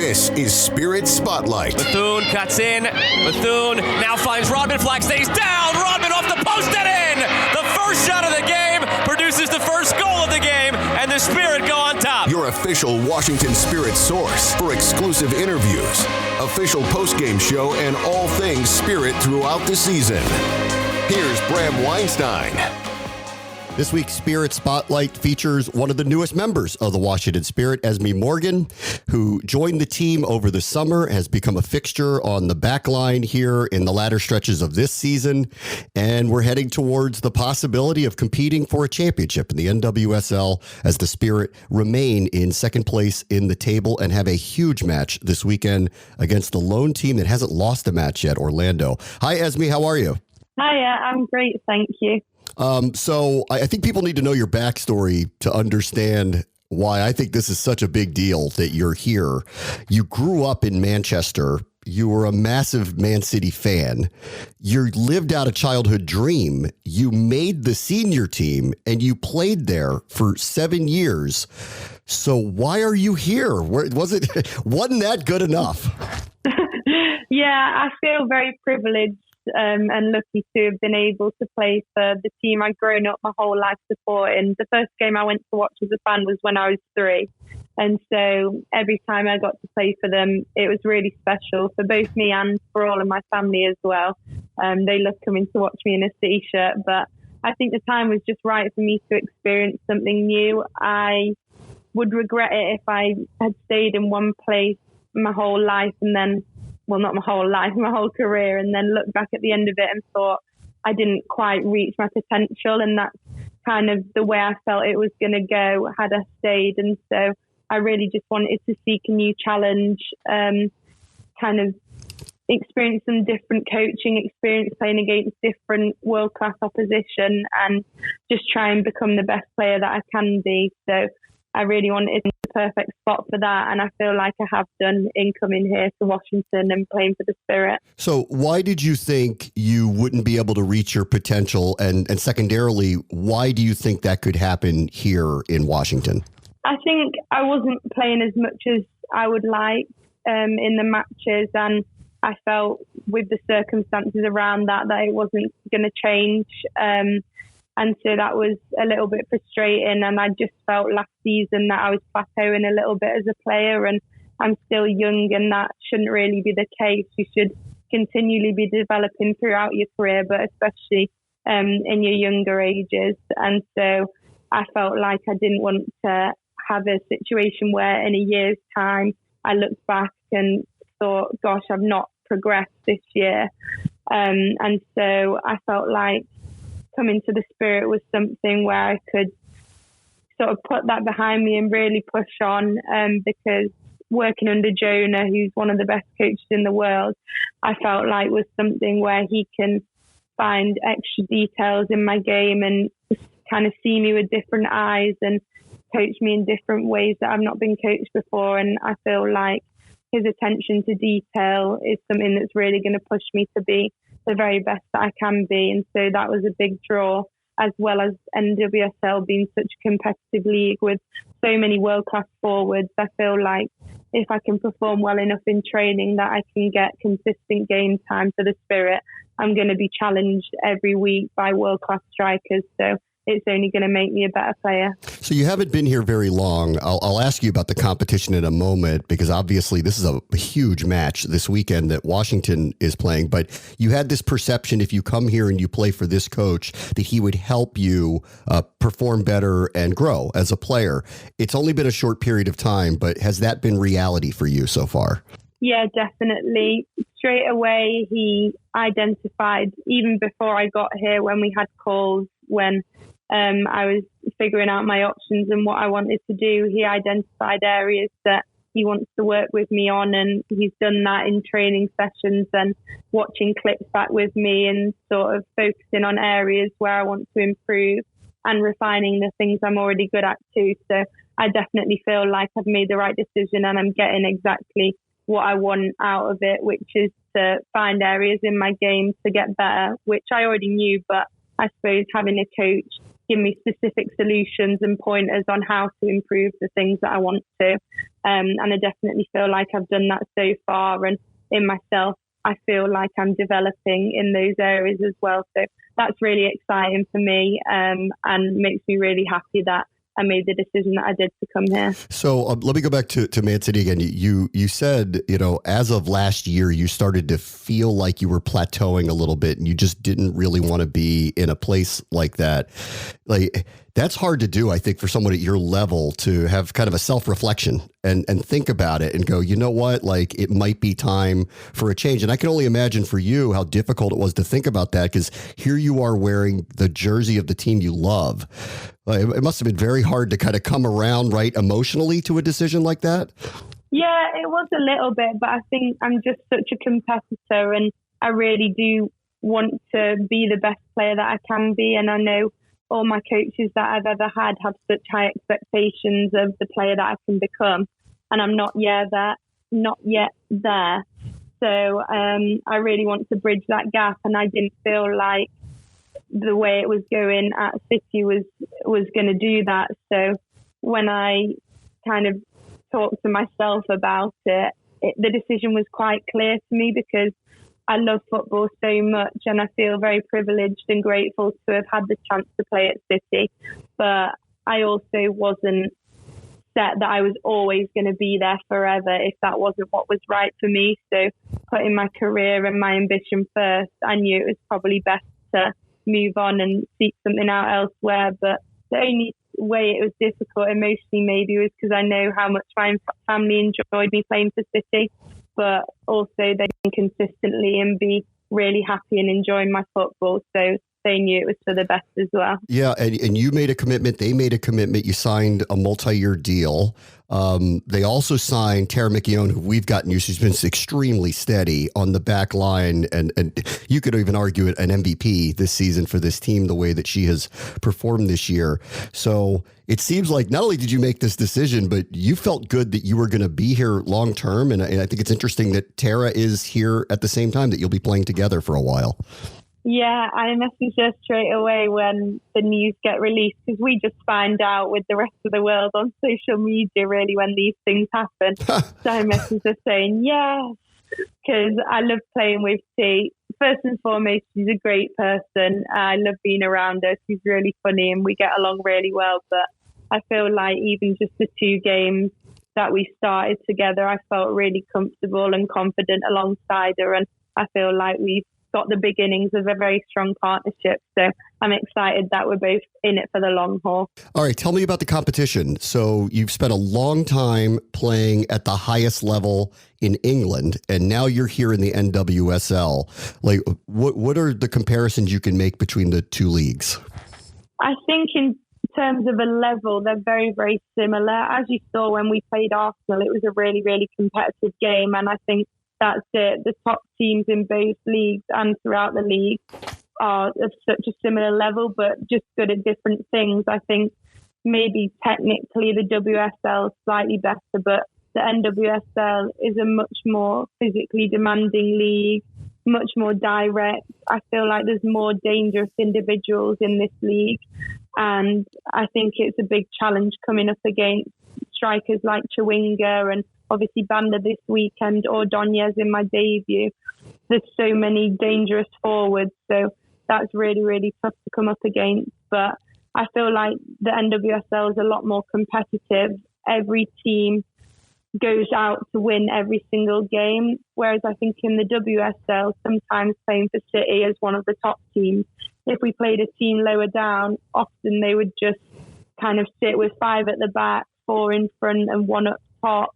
This is Spirit Spotlight. Bethune cuts in. Bethune now finds Rodman. Flag stays down. Rodman off the post and in. The first shot of the game produces the first goal of the game, and the Spirit go on top. Your official Washington Spirit source for exclusive interviews, official postgame show, and all things Spirit throughout the season. Here's Bram Weinstein. This week's Spirit Spotlight features one of the newest members of the Washington Spirit, Esme Morgan, who joined the team over the summer, has become a fixture on the back line here in the latter stretches of this season, and we're heading towards the possibility of competing for a championship in the NWSL as the Spirit remain in second place in the table and have a huge match this weekend against the lone team that hasn't lost a match yet, Orlando. Hi, Esme. How are you? Hiya, I'm great, thank you. So I think people need to know your backstory to understand why I think this is such a big deal that you're here. You grew up in Manchester. You were a massive Man City fan. You lived out a childhood dream. You made the senior team and you played there for 7 years. So why are you here? Wasn't that good enough? Yeah, I feel very privileged and lucky to have been able to play for the team I've grown up my whole life supporting. The first game I went to watch as a fan was when I was 3. And so every time I got to play for them, it was really special for both me and for all of my family as well. They loved coming to watch me in a City shirt, but I think the time was just right for me to experience something new. I would regret it if I had stayed in one place my whole life and then, well, not my whole life, my whole career, and then looked back at the end of it and thought I didn't quite reach my potential. And that's kind of the way I felt it was going to go had I stayed. And so I really just wanted to seek a new challenge, kind of experience some different coaching experience, playing against different world-class opposition, and just try and become the best player that I can be. So I really wanted the perfect spot for that, and I feel like I have done in coming here to Washington and playing for the Spirit. So why did you think you wouldn't be able to reach your potential? And secondarily, why do you think that could happen here in Washington? I think I wasn't playing as much as I would like in the matches, and I felt with the circumstances around that it wasn't going to change. And so that was a little bit frustrating. And I just felt last season that I was plateauing a little bit as a player, and I'm still young, and that shouldn't really be the case. You should continually be developing throughout your career, but especially in your younger ages. And so I felt like I didn't want to have a situation where in a year's time I looked back and thought, gosh, I've not progressed this year. And so I felt like coming to the Spirit was something where I could sort of put that behind me and really push on, because working under Jonah, who's one of the best coaches in the world, I felt like was something where he can find extra details in my game and kind of see me with different eyes and coach me in different ways that I've not been coached before. And I feel like his attention to detail is something that's really going to push me to be the very best that I can be. And so that was a big draw, as well as NWSL being such a competitive league with so many world-class forwards. I feel like if I can perform well enough in training that I can get consistent game time for the Spirit, I'm going to be challenged every week by world-class strikers. So it's only going to make me a better player. So you haven't been here very long. I'll ask you about the competition in a moment, because obviously this is a huge match this weekend that Washington is playing. But you had this perception if you come here and you play for this coach that he would help you perform better and grow as a player. It's only been a short period of time, but has that been reality for you so far? Yeah, definitely. Straight away, he identified, even before I got here, when we had calls, when I was figuring out my options and what I wanted to do, he identified areas that he wants to work with me on, and he's done that in training sessions and watching clips back with me and sort of focusing on areas where I want to improve and refining the things I'm already good at too. So I definitely feel like I've made the right decision and I'm getting exactly what I want out of it, which is to find areas in my game to get better, which I already knew, but I suppose having a coach give me specific solutions and pointers on how to improve the things that I want to. And I definitely feel like I've done that so far. And in myself, I feel like I'm developing in those areas as well. So that's really exciting for me, and makes me really happy that I made the decision that I did to come here. So let me go back to Man City again. You said, as of last year, you started to feel like you were plateauing a little bit and you just didn't really want to be in a place like that. Like, that's hard to do, I think, for someone at your level to have kind of a self-reflection and think about it and go, you know what, like it might be time for a change. And I can only imagine for you how difficult it was to think about that, because here you are wearing the jersey of the team you love. It must have been very hard to kind of come around, right, emotionally to a decision like that. Yeah, it was a little bit, but I think I'm just such a competitor and I really do want to be the best player that I can be. And I know all my coaches that I've ever had have such high expectations of the player that I can become. And I'm not yet there. So I really want to bridge that gap. And I didn't feel like the way it was going at City was going to do that. So when I kind of talked to myself about it, the decision was quite clear to me, because I love football so much and I feel very privileged and grateful to have had the chance to play at City. But I also wasn't set that I was always going to be there forever if that wasn't what was right for me. So putting my career and my ambition first, I knew it was probably best to move on and seek something out elsewhere. But the only way it was difficult emotionally maybe was because I know how much my family enjoyed me playing for City, but also they can consistently and be really happy and enjoying my football. So they knew it was for the best as well. Yeah, and you made a commitment. They made a commitment. You signed a multi-year deal. They also signed Tara McKeown, who we've gotten used to. She's been extremely steady on the back line, and you could even argue it an MVP this season for this team, the way that she has performed this year. So it seems like not only did you make this decision, but you felt good that you were going to be here long term. And I think it's interesting that Tara is here at the same time, that you'll be playing together for a while. Yeah, I messaged her straight away when the news get released, because we just find out with the rest of the world on social media, really, when these things happen. So I messaged her saying, yes, because I love playing with T. First and foremost, she's a great person. I love being around her. She's really funny and we get along really well. But I feel like even just the 2 games that we started together, I felt really comfortable and confident alongside her. And I feel like we've got the beginnings of a very strong partnership. So I'm excited that we're both in it for the long haul. All right, tell me about the competition. So you've spent a long time playing at the highest level in England, and now you're here in the NWSL. Like, what are the comparisons you can make between the 2 leagues? I think in terms of a level, they're very, very similar. As you saw when we played Arsenal, it was a really, really competitive game, and I think that's it. The top teams in both leagues and throughout the league are of such a similar level, but just good at different things. I think maybe technically the WSL is slightly better, but the NWSL is a much more physically demanding league, much more direct. I feel like there's more dangerous individuals in this league, and I think it's a big challenge coming up against strikers like Chawinga and obviously Banda this weekend, or Donez in my debut. There's so many dangerous forwards, so that's really, really tough to come up against. But I feel like the NWSL is a lot more competitive. Every team goes out to win every single game, whereas I think in the WSL, sometimes playing for City as one of the top teams, if we played a team lower down, often they would just kind of sit with 5 at the back, 4 in front and 1 up top,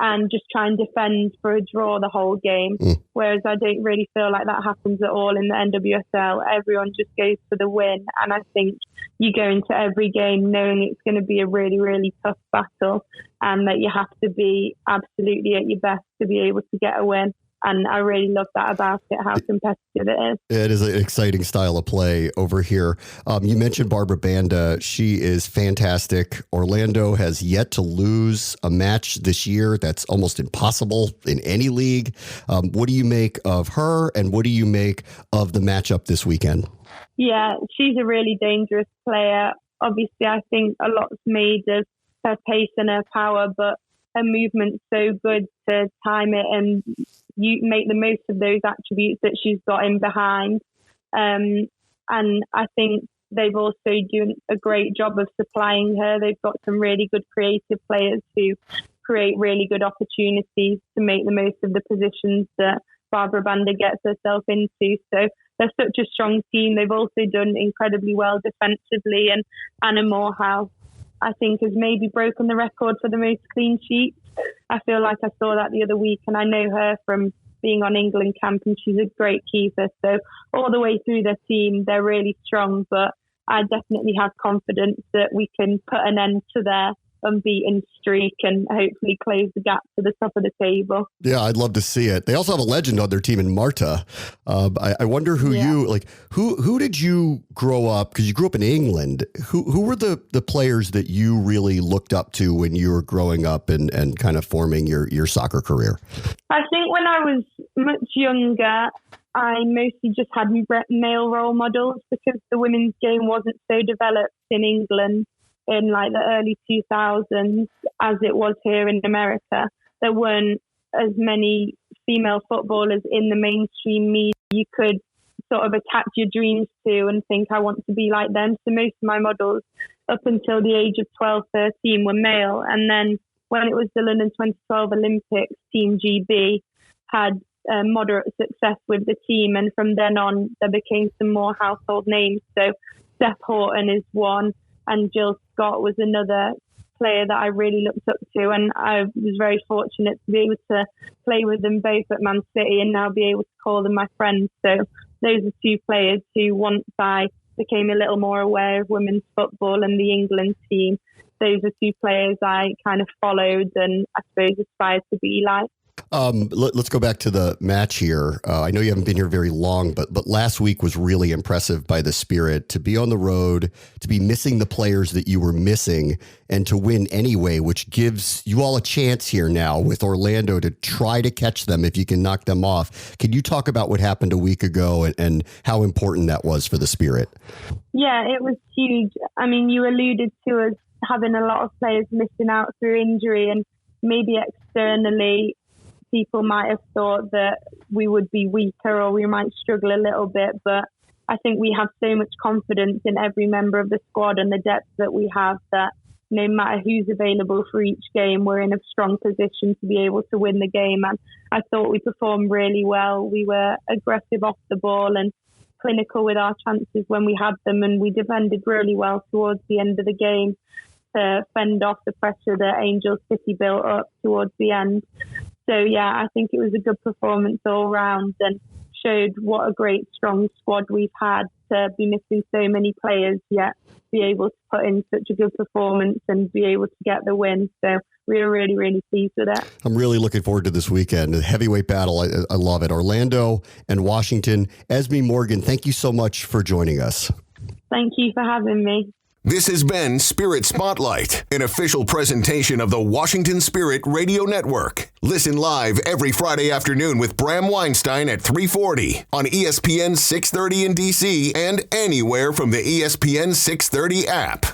and just try and defend for a draw the whole game. Whereas I don't really feel like that happens at all in the NWSL. Everyone just goes for the win. And I think you go into every game knowing it's going to be a really, really tough battle, and that you have to be absolutely at your best to be able to get a win. And I really love that about it, how competitive it is. It is an exciting style of play over here. You mentioned Barbara Banda. She is fantastic. Orlando has yet to lose a match this year. That's almost impossible in any league. What do you make of her, and what do you make of the matchup this weekend? Yeah, she's a really dangerous player. Obviously, I think a lot's made of her pace and her power, but her movement so good to time it and you make the most of those attributes that she's got in behind. And I think they've also done a great job of supplying her. They've got some really good creative players who create really good opportunities to make the most of the positions that Barbara Banda gets herself into. So they're such a strong team. They've also done incredibly well defensively, and Anna Morehouse, I think, has maybe broken the record for the most clean sheets. I feel like I saw that the other week, and I know her from being on England camp, and she's a great keeper. So all the way through their team, they're really strong, but I definitely have confidence that we can put an end to their unbeaten streak and hopefully close the gap to the top of the table. Yeah, I'd love to see it. They also have a legend on their team in Marta. I wonder who who did you grow up? Because you grew up in England. Who were the players that you really looked up to when you were growing up and kind of forming your soccer career? I think when I was much younger, I mostly just had male role models because the women's game wasn't so developed in England in like the early 2000s as it was here in America. There weren't as many female footballers in the mainstream media you could sort of attach your dreams to and think, I want to be like them. So most of my models up until the age of 12, 13 were male. And then when it was the London 2012 Olympics, Team GB had moderate success with the team. And from then on, there became some more household names. So Steph Horton is one, and Jill Scott was another player that I really looked up to. And I was very fortunate to be able to play with them both at Man City and now be able to call them my friends. So those are two players who, once I became a little more aware of women's football and the England team, those are two players I kind of followed and I suppose aspired to be like. Let's go back to the match here. I know you haven't been here very long, but last week was really impressive by the Spirit to be on the road, to be missing the players that you were missing, and to win anyway, which gives you all a chance here now with Orlando to try to catch them if you can knock them off. Can you talk about what happened a week ago and how important that was for the Spirit? Yeah, it was huge. I mean, you alluded to us having a lot of players missing out through injury, and maybe externally people might have thought that we would be weaker or we might struggle a little bit, but I think we have so much confidence in every member of the squad and the depth that we have that no matter who's available for each game, we're in a strong position to be able to win the game. And I thought we performed really well. We were aggressive off the ball and clinical with our chances when we had them, and we defended really well towards the end of the game to fend off the pressure that Angel City built up towards the end. So, yeah, I think it was a good performance all round and showed what a great, strong squad we've had to be missing so many players, yet be able to put in such a good performance and be able to get the win. So we were really, really pleased with it. I'm really looking forward to this weekend. The heavyweight battle, I love it. Orlando and Washington. Esme Morgan, thank you so much for joining us. Thank you for having me. This has been Spirit Spotlight, an official presentation of the Washington Spirit Radio Network. Listen live every Friday afternoon with Bram Weinstein at 3:40 on ESPN 630 in DC and anywhere from the ESPN 630 app.